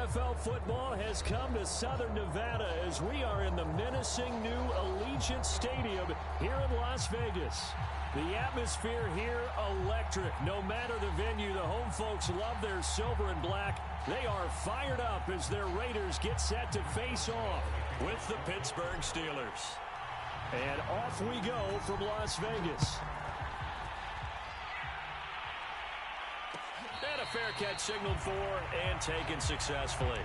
NFL football has come to Southern Nevada as we are in the menacing new Allegiant Stadium here in Las Vegas. The atmosphere here, electric. No matter the venue, the home folks love their silver and black. They are fired up as their Raiders get set to face off with the Pittsburgh Steelers. And off we go from Las Vegas. And a fair catch signaled for and taken successfully.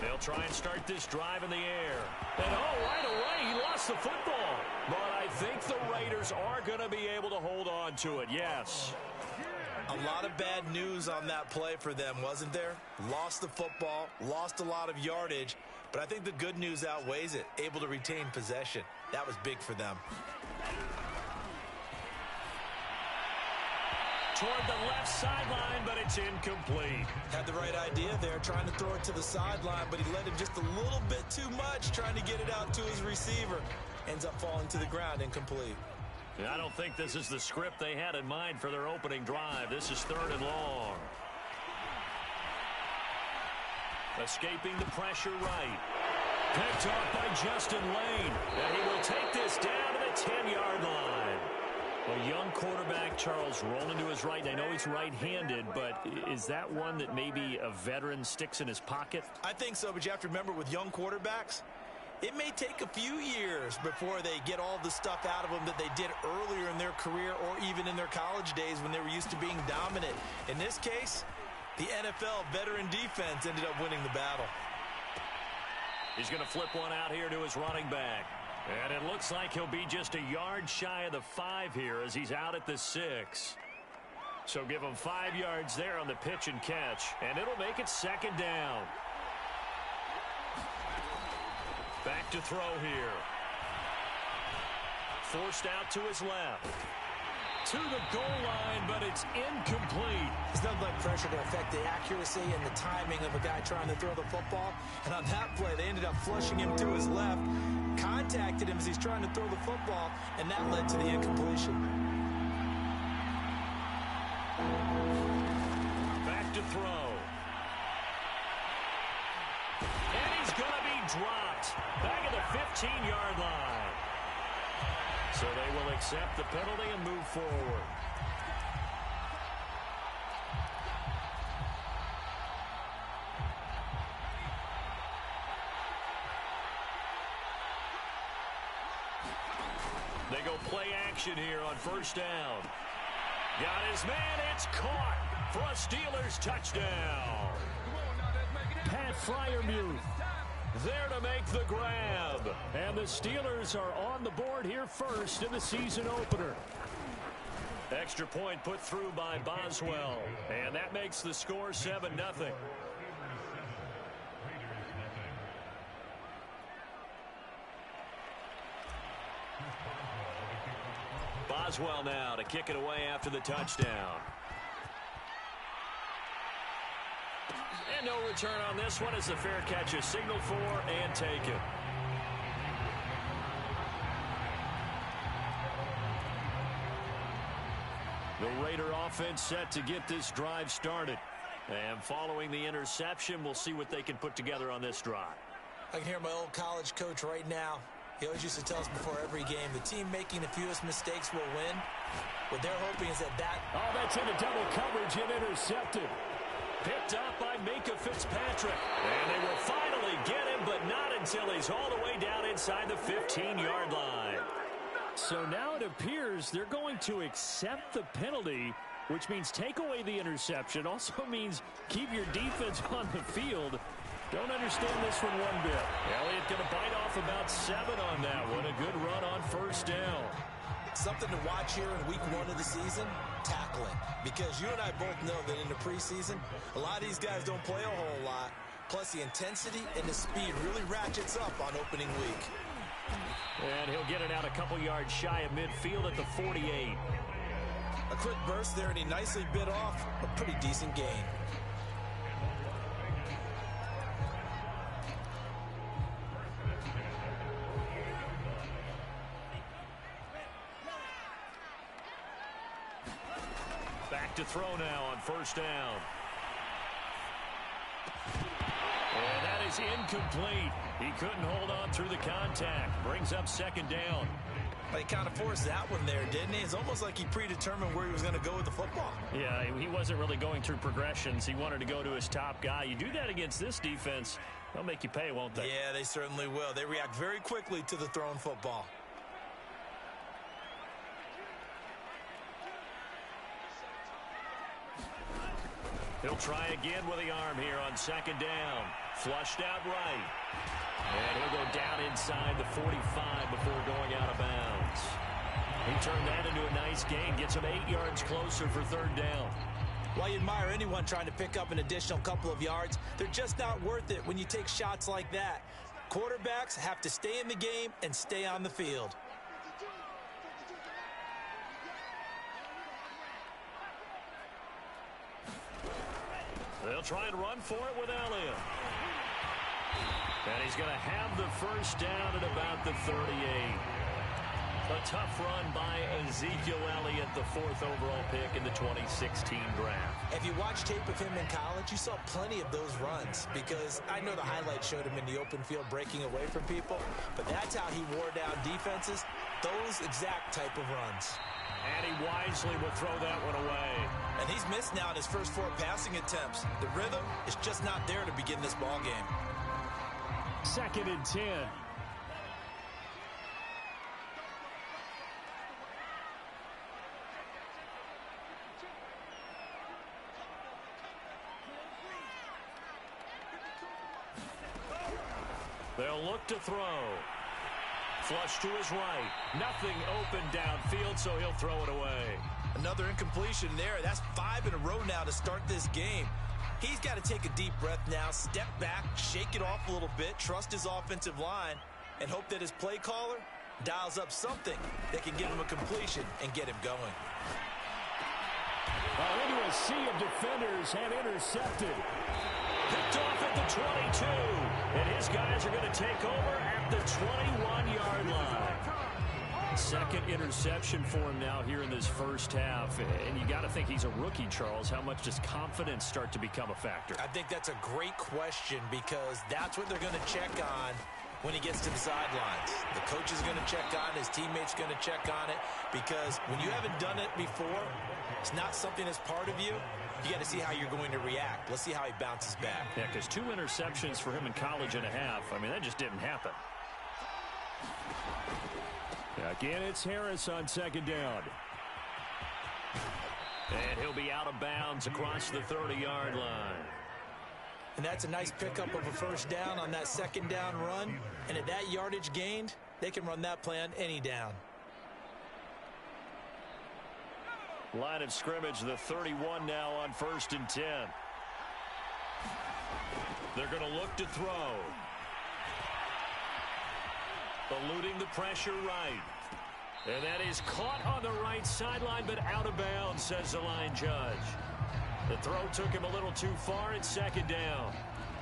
They'll try and start this drive in the air. And right away, he lost the football. But I think the Raiders are going to be able to hold on to it, yes. A lot of bad news on that play for them, wasn't there? Lost the football, lost a lot of yardage, but I think the good news outweighs it. Able to retain possession. That was big for them. Toward the left sideline, but it's incomplete. Had the right idea there, trying to throw it to the sideline, but he let him just a little bit too much, trying to get it out to his receiver. Ends up falling to the ground, incomplete. I don't think this is the script they had in mind for their opening drive. This is 3rd and long. Escaping the pressure right. Picked off by Justin Lane. And he will take this down to the 10-yard line. A young quarterback, Charles, rolling to his right. I know he's right-handed, but is that one that maybe a veteran sticks in his pocket? I think so, but you have to remember with young quarterbacks, it may take a few years before they get all the stuff out of them that they did earlier in their career or even in their college days when they were used to being dominant. In this case, the NFL veteran defense ended up winning the battle. He's going to flip one out here to his running back. And it looks like he'll be just a yard shy of the 5 here as he's out at the 6. So give him 5 yards there on the pitch and catch, and it'll make it 2nd down. Back to throw here. Forced out to his left. To the goal line, but it's incomplete. It's nothing like pressure to affect the accuracy and the timing of a guy trying to throw the football. And on that play, they ended up flushing him to his left, contacted him as he's trying to throw the football, and that led to the incompletion. Back to throw. And he's going to be dropped. Back at the 15-yard line. So they will accept the penalty and move forward. They go play action here on 1st down. Got his man, it's caught for a Steelers touchdown. Pat Freiermuth there to make the grab. And the Steelers are on the board here first in the season opener. Extra point put through by Boswell. And that makes the score 7-0. Boswell now to kick it away after the touchdown. And no return on this one as the fair catch is signaled for and taken. The Raider offense set to get this drive started. And following the interception, we'll see what they can put together on this drive. I can hear my old college coach right now. He always used to tell us before every game, the team making the fewest mistakes will win. What they're hoping is that... Oh, that's into double coverage and intercepted. Picked up by Minkah Fitzpatrick. And they will finally get him, but not until he's all the way down inside the 15-yard line. So now it appears they're going to accept the penalty, which means take away the interception. Also means keep your defense on the field. Don't understand this one one bit. Elliott going to bite off about 7 on that one. A good run on 1st down. Something to watch here in week 1 of the season, tackling. Because you and I both know that in the preseason, a lot of these guys don't play a whole lot. Plus, the intensity and the speed really ratchets up on opening week. And he'll get it out a couple yards shy of midfield at the 48. A quick burst there, and he nicely bit off a pretty decent gain. Back to throw now on first down. And that is incomplete. He couldn't hold on through the contact. Brings up second down. He kind of forced that one there, didn't he? It's almost like he predetermined where he was going to go with the football. Yeah, he wasn't really going through progressions. He wanted to go to his top guy. You do that against this defense, they'll make you pay, won't they? Yeah, they certainly will. They react very quickly to the thrown football. He'll try again with the arm here on second down. Flushed out right. And he'll go down inside the 45 before going out of bounds. He turned that into a nice gain. Gets him 8 yards closer for third down. While you admire anyone trying to pick up an additional couple of yards, they're just not worth it when you take shots like that. Quarterbacks have to stay in the game and stay on the field. They'll try and run for it with Elliott. And he's going to have the first down at about the 38. A tough run by Ezekiel Elliott, the 4th overall pick in the 2016 draft. If you watch tape of him in college, you saw plenty of those runs because I know the highlights showed him in the open field breaking away from people, but that's how he wore down defenses, those exact type of runs. And he wisely will throw that one away. And he's missed now in his first 4 passing attempts. The rhythm is just not there to begin this ball game. 2nd and 10. They'll look to throw. Flush to his right. Nothing open downfield, so he'll throw it away. Another incompletion there. That's 5 in a row now to start this game. He's got to take a deep breath now, step back, shake it off a little bit, trust his offensive line, and hope that his play caller dials up something that can give him a completion and get him going. Into a sea of defenders and intercepted. Picked off at the 22. And his guys are going to take over at the 21-yard line. Second interception for him now here in this first half. And you got to think he's a rookie, Charles. How much does confidence start to become a factor? I think that's a great question because that's what they're going to check on when he gets to the sidelines. The coach is going to check on it. His teammates going to check on it because when you haven't done it before, it's not something that's part of you. You got to see how you're going to react. Let's see how he bounces back. Yeah, because 2 interceptions for him in college and a half. I mean, that just didn't happen. Again, it's Harris on second down. And he'll be out of bounds across the 30-yard line. And that's a nice pickup of a first down on that second down run. And at that yardage gained, they can run that play on any down. Line of scrimmage, the 31 now on 1st and 10. They're going to look to throw. Eluding the pressure right. And that is caught on the right sideline, but out of bounds, says the line judge. The throw took him a little too far. It's second down.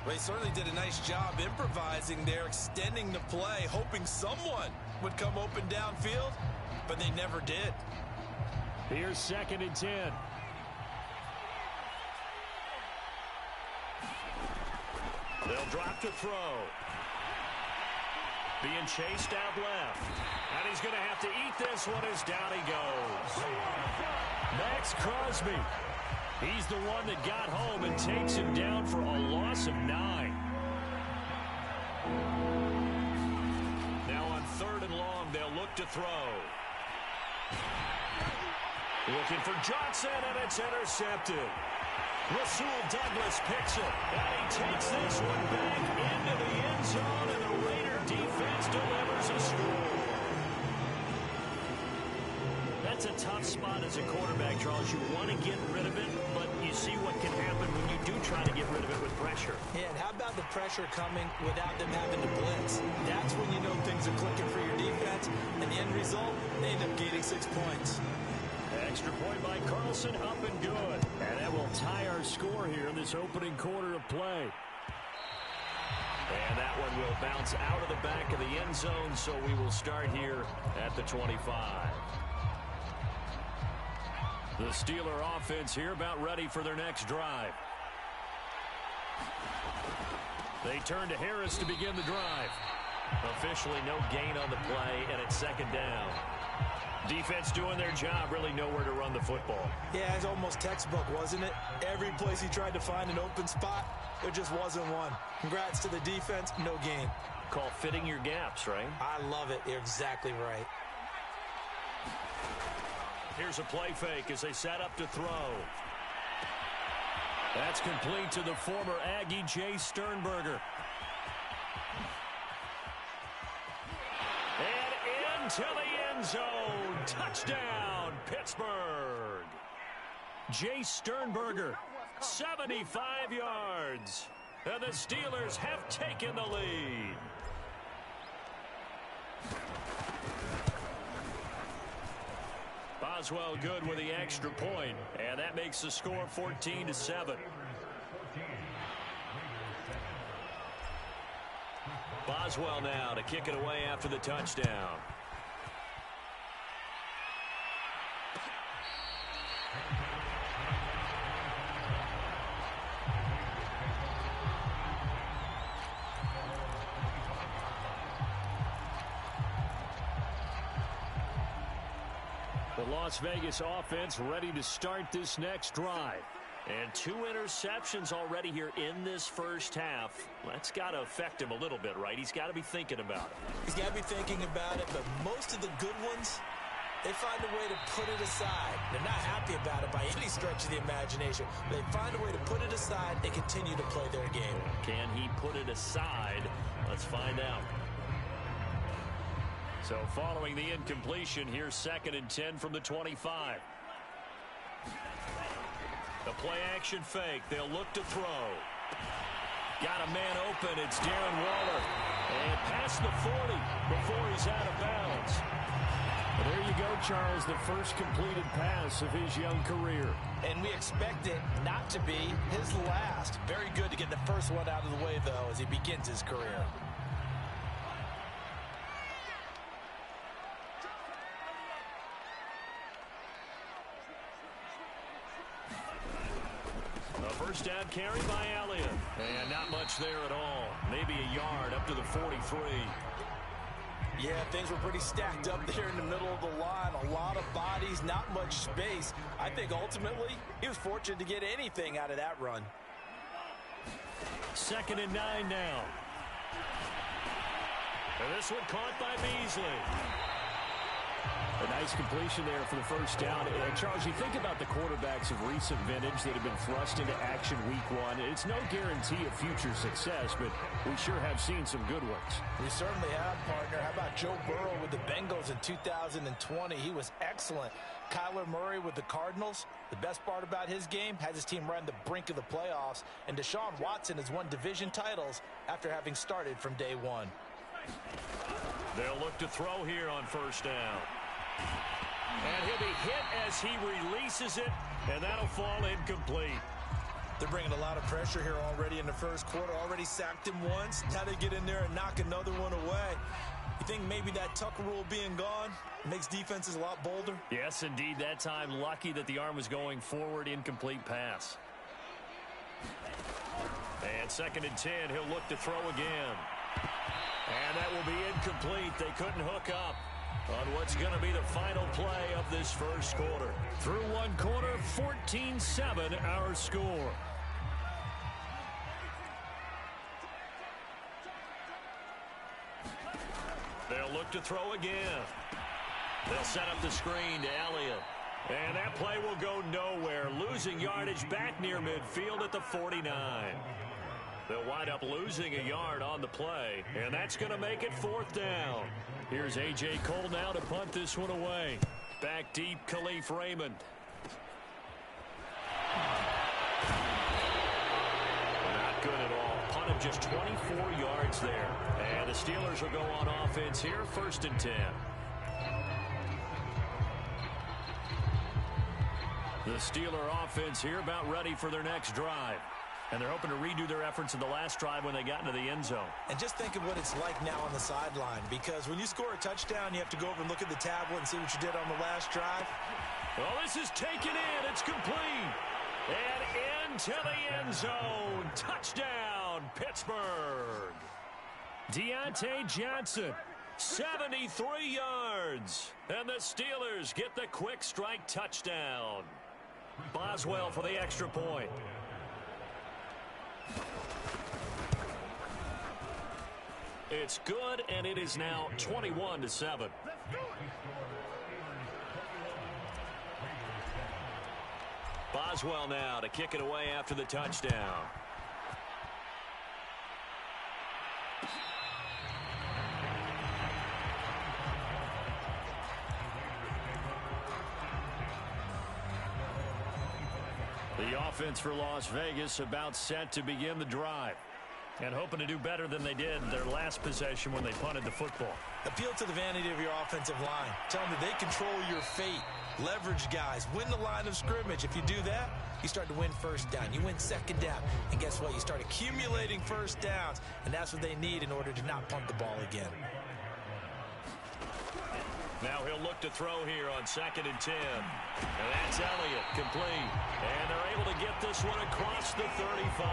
Well, he certainly did a nice job improvising there, extending the play, hoping someone would come open downfield, but they never did. Here's 2nd and 10. They'll drop to throw. Being chased out left. And he's going to have to eat this one as down he goes. Max Crosby. He's the one that got home and takes him down for a loss of 9. Now on 3rd and long, they'll look to throw. Looking for Johnson, and it's intercepted. Rasul Douglas picks it, and he takes this one back into the end zone, and the Raider defense delivers a score. That's a tough spot as a quarterback, Charles. You want to get rid of it, but you you see what can happen when you do try to get rid of it with pressure. Yeah, and how about the pressure coming without them having to blitz? That's when you know things are clicking for your defense, and the end result, they end up gaining 6 points. Extra point by Carlson, up and good. And that will tie our score here in this opening quarter of play. And that one will bounce out of the back of the end zone, so we will start here at the 25. The Steeler offense here about ready for their next drive. They turn to Harris to begin the drive. Officially no gain on the play, and it's second down. Defense doing their job, really nowhere to run the football. Yeah, it's almost textbook, wasn't it? Every place he tried to find an open spot, there just wasn't one. Congrats to the defense, no gain. Call fitting your gaps, right? I love it. You're exactly right. Here's a play fake as they set up to throw. That's complete to the former Aggie, Jay Sternberger. And into the end zone. Touchdown, Pittsburgh. Jay Sternberger, 75 yards. And the Steelers have taken the lead. Boswell good with the extra point, and that makes the score 14-7. Boswell now to kick it away after the touchdown. The Las Vegas offense ready to start this next drive. And 2 interceptions already here in this first half. That's got to affect him a little bit, right? He's got to be thinking about it. He's got to be thinking about it, but most of the good ones, they find a way to put it aside. They're not happy about it by any stretch of the imagination. They find a way to put it aside and continue to play their game. Can he put it aside? Let's find out. So following the incompletion, here's 2nd and 10 from the 25. The play-action fake. They'll look to throw. Got a man open. It's Darren Waller. And past the 40 before he's out of bounds. Well, there you go, Charles, the first completed pass of his young career. And we expect it not to be his last. Very good to get the first one out of the way, though, as he begins his career. First down carry by Elliott. And not much there at all. Maybe a yard up to the 43. Yeah, things were pretty stacked up there in the middle of the line. A lot of bodies, not much space. I think ultimately he was fortunate to get anything out of that run. 2nd and 9 now. And this one caught by Beasley. A nice completion there for the first down. And Charles, you think about the quarterbacks of recent vintage that have been thrust into action week 1. It's no guarantee of future success, but we sure have seen some good ones. We certainly have, partner. How about Joe Burrow with the Bengals in 2020? He was excellent. Kyler Murray with the Cardinals. The best part about his game, has his team right on the brink of the playoffs. And Deshaun Watson has won division titles after having started from day 1. They'll look to throw here on first down. And he'll be hit as he releases it, and that'll fall incomplete. They're bringing a lot of pressure here already in the first quarter. Already sacked him once. Now they get in there and knock another one away. You think maybe that Tucker rule being gone makes defenses a lot bolder? Yes, indeed. That time, lucky that the arm was going forward. Incomplete pass. And 2nd and 10, he'll look to throw again. And that will be incomplete. They couldn't hook up on what's going to be the final play of this first quarter. Through one quarter, 14-7 our score. They'll look to throw again. They'll set up the screen to Elliott. And that play will go nowhere. Losing yardage back near midfield at the 49. They'll wind up losing a yard on the play, and that's going to make it 4th down. Here's A.J. Cole now to punt this one away. Back deep, Khalif Raymond. of just 24 yards there. And the Steelers will go on offense here, 1st and 10. The Steeler offense here about ready for their next drive. And they're hoping to redo their efforts in the last drive when they got into the end zone. And just think of what it's like now on the sideline, because when you score a touchdown, you have to go over and look at the tablet and see what you did on the last drive. Well, this is taken in. It's complete. And into the end zone. Touchdown, Pittsburgh. Deontay Johnson, 73 yards. And the Steelers get the quick strike touchdown. Boswell for the extra point. It's good, and it is now 21-7. Boswell now to kick it away after the touchdown. The offense for Las Vegas about set to begin the drive. And hoping to do better than they did their last possession when they punted the football. Appeal to the vanity of your offensive line. Tell them that they control your fate. Leverage guys. Win the line of scrimmage. If you do that, you start to win first down. You win second down. And guess what? You start accumulating first downs. And that's what they need in order to not punt the ball again. Now he'll look to throw here on 2nd and 10. And that's Elliott, complete. And they're able to get this one across the 35.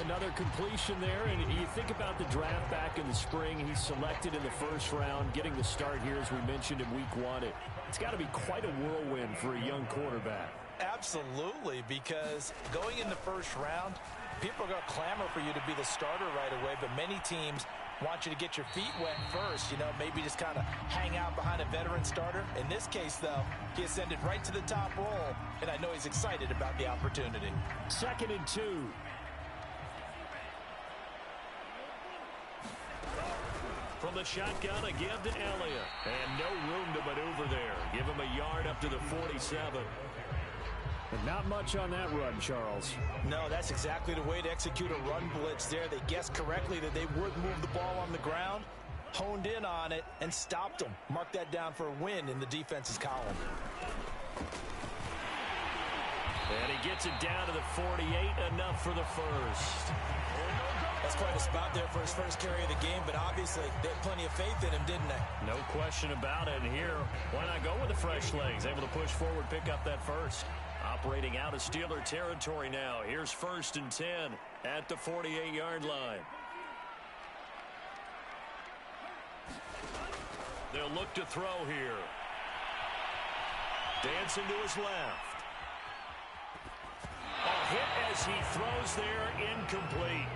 Another completion there, and you think about the draft back in the spring. He's selected in the 1st round, getting the start here, as we mentioned in week 1. It's got to be quite a whirlwind for a young quarterback. Absolutely, because going in the 1st round, people are going to clamor for you to be the starter right away, but many teams want you to get your feet wet first, maybe just kind of hang out behind a veteran starter. In this case, though, he ascended right to the top role, and I know he's excited about the opportunity. 2nd and 2. From the shotgun, a give to Elliott. And no room to maneuver there. Give him a yard up to the 47. But not much on that run, Charles. No, that's exactly the way to execute a run blitz there. They guessed correctly that they would move the ball on the ground, honed in on it, and stopped them. Mark that down for a win in the defense's column. And he gets it down to the 48, enough for the first. That's quite a spot there for his first carry of the game, but obviously they had plenty of faith in him, didn't they? No question about it. And here, why not go with the fresh legs? Able to push forward, pick up that first. Operating out of Steeler territory now. Here's 1st and 10 at the 48-yard line. They'll look to throw here. Dancing to his left. A hit as he throws there, incomplete.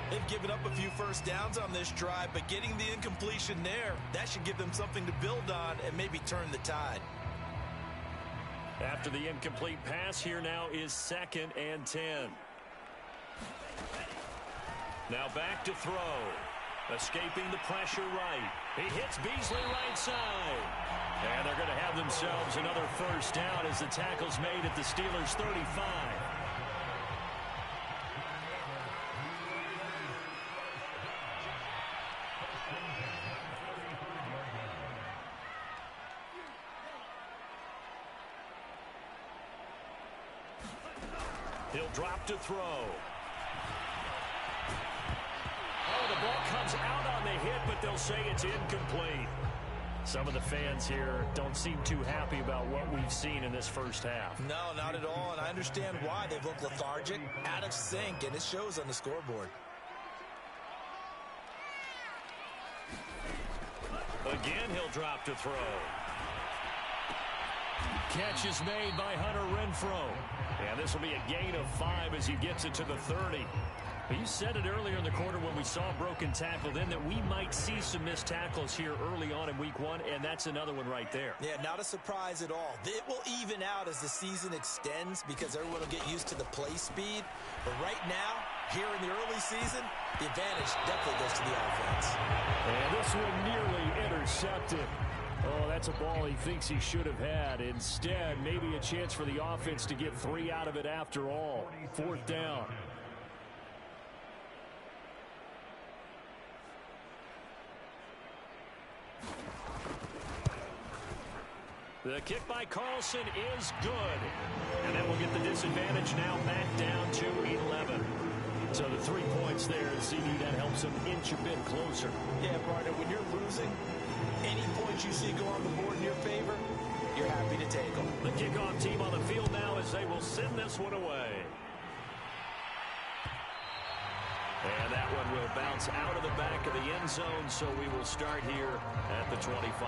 They've given up a few first downs on this drive, but getting the incompletion there, that should give them something to build on and maybe turn the tide. After the incomplete pass, here now is 2nd and 10. Now back to throw. Escaping the pressure right. He hits Beasley right side. And they're going to have themselves another first down as the tackle's made at the Steelers' 35. He'll drop to throw. Oh, the ball comes out on the hit, but they'll say it's incomplete. Some of the fans here don't seem too happy about what we've seen in this first half. No, not at all, and I understand why. They've looked lethargic, out of sync, and it shows on the scoreboard. Again, he'll drop to throw. Catch is made by Hunter Renfrow. And this will be a gain of 5 as he gets it to the 30. But you said it earlier in the quarter when we saw a broken tackle then that we might see some missed tackles here early on in week 1, and that's another one right there. Yeah, not a surprise at all. It will even out as the season extends because everyone will get used to the play speed. But right now, here in the early season, the advantage definitely goes to the offense. And this one nearly intercepted. Oh, that's a ball he thinks he should have had. Instead, maybe a chance for the offense to get 3 out of it after all. 4th down. The kick by Carlson is good. And that will get the disadvantage now back down to 11. So the 3 points there, CD, that helps them inch a bit closer. Yeah, partner, when you're losing, any points you see go on the board in your favor, you're happy to take them. The kickoff team on the field now as they will send this one away. And that one will bounce out of the back of the end zone, so we will start here at the 25.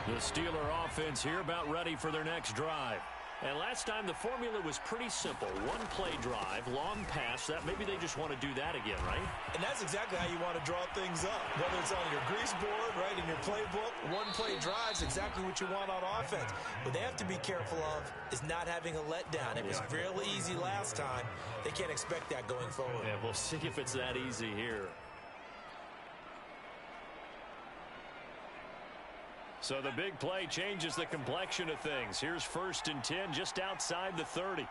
The Steeler offense here about ready for their next drive. And last time the formula was pretty simple. One play drive, long pass. That maybe they just want to do that again, right? And that's exactly how you want to draw things up. Whether it's on your grease board, right, in your playbook, one play drive is exactly what you want on offense. What they have to be careful of is not having a letdown. It was fairly easy last time. They can't expect that going forward. Yeah, we'll see if it's that easy here. So the big play changes the complexion of things. Here's 1st and 10 just outside the 30.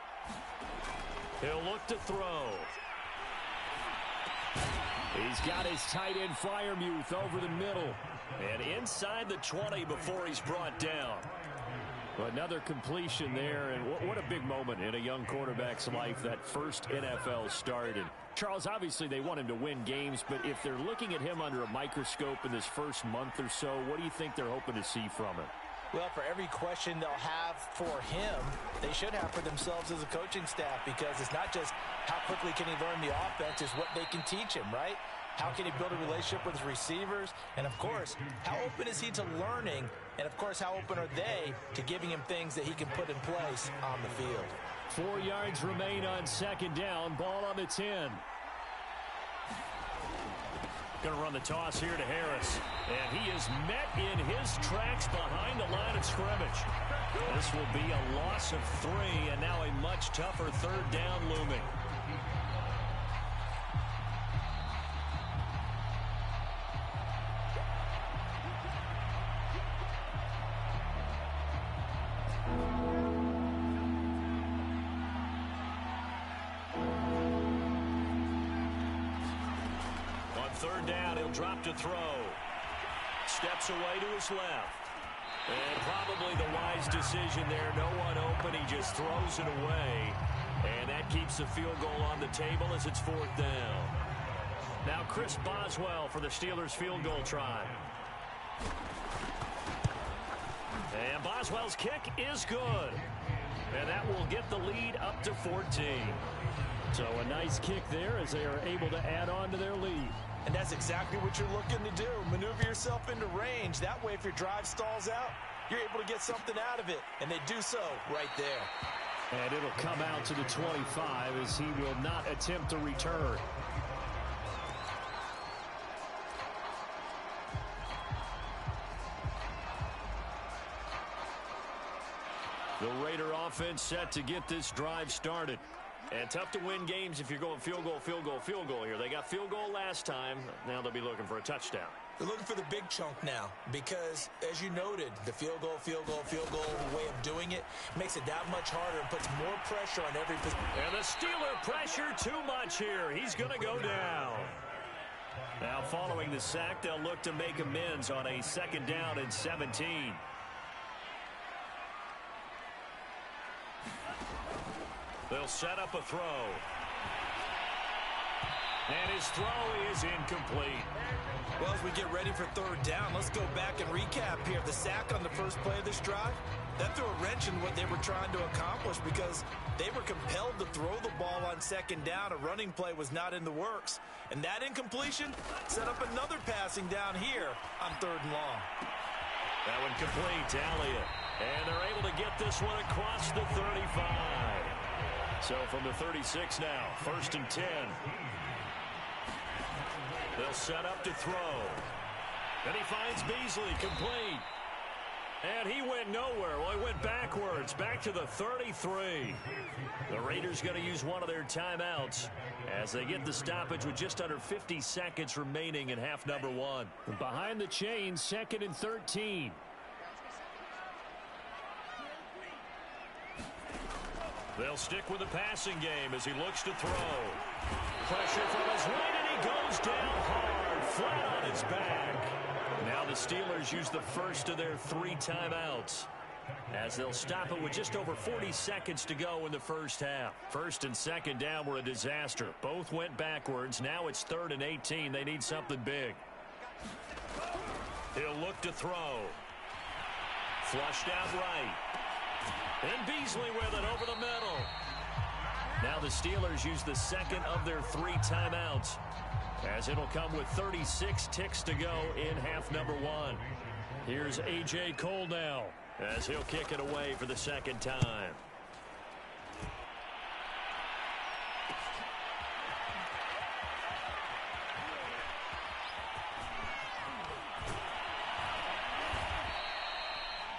He'll look to throw. He's got his tight end Freiermuth over the middle. And inside the 20 before he's brought down. Another completion there, and what a big moment in a young quarterback's life, that first NFL start. And Charles, obviously they want him to win games, but if they're looking at him under a microscope in this first month or so, what do you think they're hoping to see from him? Well, for every question they'll have for him, they should have for themselves as a coaching staff, because it's not just how quickly can he learn the offense, it's what they can teach him, right? How can he build a relationship with his receivers? And, of course, how open is he to learning? And, of course, how open are they to giving him things that he can put in place on the field? 4 yards remain on 2nd down. Ball on the 10. Going to run the toss here to Harris. And he is met in his tracks behind the line of scrimmage. This will be a loss of 3, and now a much tougher 3rd down looming. Drop to throw. Steps away to his left. And probably the wise decision there. No one open. He just throws it away. And that keeps the field goal on the table as it's 4th down. Now Chris Boswell for the Steelers field goal try. And Boswell's kick is good. And that will get the lead up to 14. So a nice kick there as they are able to add on to their lead. And that's exactly what you're looking to do. Maneuver yourself into range. That way, if your drive stalls out, you're able to get something out of it. And they do so right there. And it'll come out to the 25 as he will not attempt to return. The Raider offense set to get this drive started. And tough to win games if you're going field goal, field goal, field goal here. They got field goal last time. Now they'll be looking for a touchdown. They're looking for the big chunk now because, as you noted, the field goal way of doing it makes it that much harder and puts more pressure on every position. And the Steeler pressure too much here. He's going to go down. Now following the sack, they'll look to make amends on a 2nd down and 17. They'll set up a throw. And his throw is incomplete. Well, as we get ready for 3rd down, let's go back and recap here. The sack on the first play of this drive, that threw a wrench in what they were trying to accomplish because they were compelled to throw the ball on 2nd down. A running play was not in the works. And that incompletion set up another passing down here on 3rd and long. That one complete to Elliott. And they're able to get this one across the 35. So from the 36 now, 1st and 10. They'll set up to throw. And he finds Beasley complete. And he went nowhere. Well, he went backwards, back to the 33. The Raiders going to use one of their timeouts as they get the stoppage with just under 50 seconds remaining in half number 1. Behind the chains, 2nd and 13. They'll stick with the passing game as he looks to throw. Pressure from his right, and he goes down hard. flat on his back. Now the Steelers use the first of their 3 timeouts, as they'll stop it with just over 40 seconds to go in the first half. First and second down were a disaster. Both went backwards. Now it's 3rd and 18. They need something big. He'll look to throw. Flushed out right. And Beasley with it over the middle. Now the Steelers use the second of their 3 timeouts, as it'll come with 36 ticks to go in half number 1. Here's A.J. Cole now, as he'll kick it away for the second time.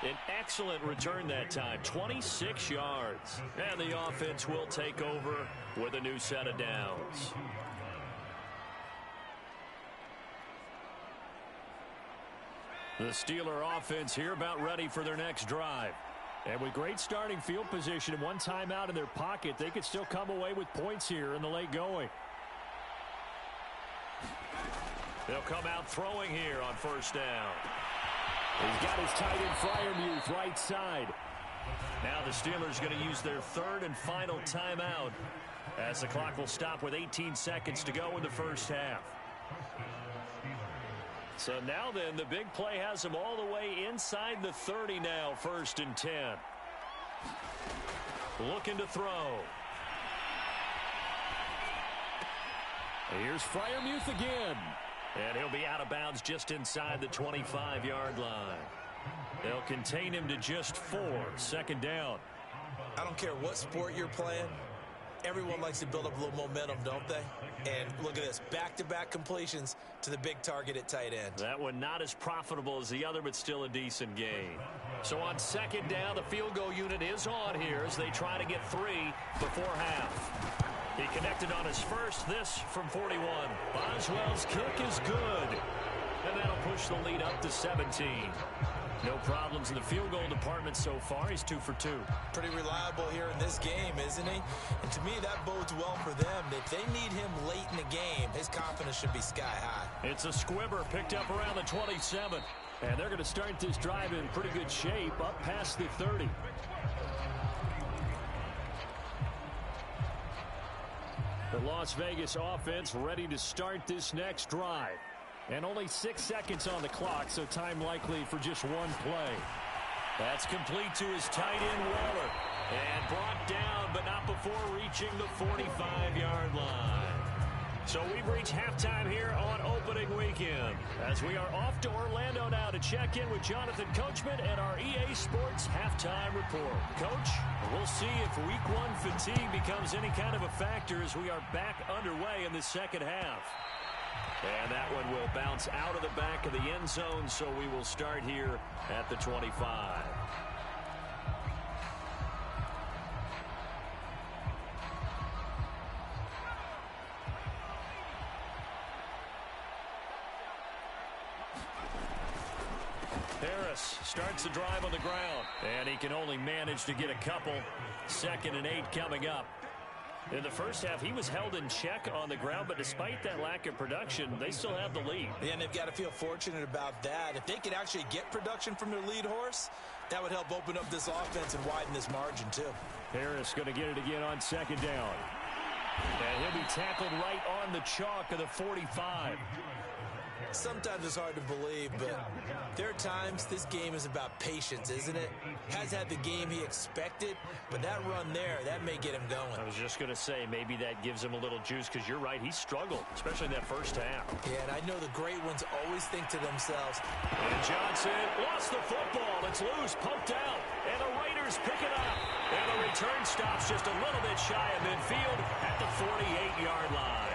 An excellent return that time, 26 yards. And the offense will take over with a new set of downs. The Steeler offense here about ready for their next drive. And with great starting field position and 1 timeout in their pocket, they could still come away with points here in the late going. They'll come out throwing here on first down. He's got his tight end Freiermuth right side. Now the Steelers going to use their 3rd and final timeout, as the clock will stop with 18 seconds to go in the first half. So now then, the big play has them all the way inside the 30 now, 1st and 10. Looking to throw. Here's Freiermuth again. And he'll be out of bounds just inside the 25-yard line. They'll contain him to just 4, 2nd down. I don't care what sport you're playing. Everyone likes to build up a little momentum, don't they? And look at this, back-to-back completions to the big target at tight end. That one not as profitable as the other, but still a decent gain. So on 2nd down, the field goal unit is on here as they try to get 3 before half. He connected on his first, this from 41. Boswell's kick is good. And that'll push the lead up to 17. No problems in the field goal department so far. He's 2 for 2. Pretty reliable here in this game, isn't he? And to me, that bodes well for them. If they need him late in the game, his confidence should be sky high. It's a squibber picked up around the 27. And they're going to start this drive in pretty good shape up past the 30. The Las Vegas offense ready to start this next drive. And only 6 seconds on the clock, so time likely for just 1 play. That's complete to his tight end, Waller. And brought down, but not before reaching the 45-yard line. So we've reached halftime here on opening weekend, as we are off to Orlando now to check in with Jonathan Coachman and our EA Sports halftime report. Coach, we'll see if week 1 fatigue becomes any kind of a factor as we are back underway in the second half. And that one will bounce out of the back of the end zone, so we will start here at the 25. Harris starts the drive on the ground, and he can only manage to get a couple. 2nd and 8 coming up. In the first half, he was held in check on the ground, but despite that lack of production, they still have the lead. Yeah, and they've got to feel fortunate about that. If they could actually get production from their lead horse, that would help open up this offense and widen this margin, too. Harris going to get it again on 2nd down. And he'll be tackled right on the chalk of the 45. Sometimes it's hard to believe, but there are times this game is about patience, isn't it? Has had the game he expected, but that run there, that may get him going. I was just going to say, maybe that gives him a little juice, because you're right, he struggled, especially in that first half. Yeah, and I know the great ones always think to themselves. And Johnson lost the football. It's loose, poked out, and the Raiders pick it up. And the return stops just a little bit shy of midfield at the 48-yard line.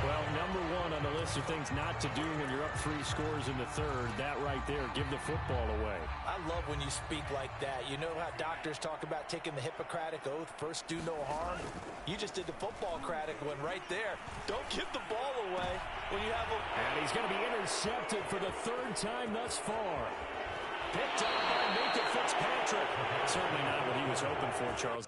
Well, number 1 on the list of things not to do when you're up 3 scores in the third. That right there, give the football away. I love when you speak like that. You know how doctors talk about taking the Hippocratic Oath, first do no harm? You just did the football-cratic one right there. Don't give the ball away when you have a... And he's going to be intercepted for the 3rd time thus far. Picked up by Minkah Fitzpatrick. Certainly not what he was hoping for, Charles.